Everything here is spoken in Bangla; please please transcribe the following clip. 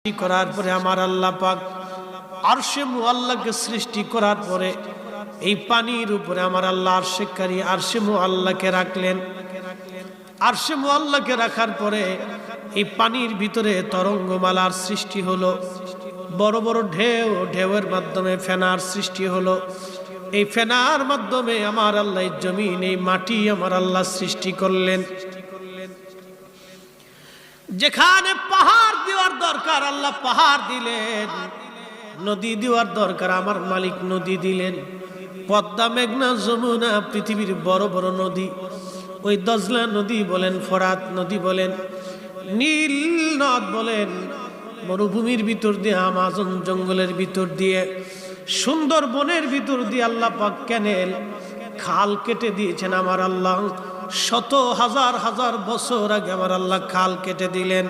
করার পরে আমার আল্লাহ পাক আরশে মুআল্লাকে সৃষ্টি করার পরে এই পানির উপরে আমার আল্লাহ আরশে মুআল্লাকে রাখলেন। আরশে মুআল্লাকে রাখার পরে এই পানির ভিতরে তরঙ্গমালার সৃষ্টি হলো, বড় বড় ঢেউ, ঢেউয়ের মাধ্যমে ফেনার সৃষ্টি হলো। এই ফেনার মাধ্যমে আমার আল্লাহ জমিন, এই মাটি আমার আল্লাহ সৃষ্টি করলেন। যেখানে পাহাড় দেওয়ার দরকার আল্লাহ পাহাড় দিলেন, নদী দেওয়ার দরকার আমার মালিক নদী দিলেন। পদ্মা, মেঘনা, যমুনা, পৃথিবীর বড় বড় নদী, ওই দজলা নদী বলেন, ফরাত নদী বলেন, নীল নদ বলেন, মরুভূমির ভিতর দিয়ে, আমাজন জঙ্গলের ভিতর দিয়ে, সুন্দর বনের ভিতর দিয়ে আল্লাহ পাক ক্যানেল, খাল কেটে দিয়েছেন আমার আল্লাহ। শত হাজার হাজার বছর আগে আমার আল্লাহ খাল কেটে দিলেন।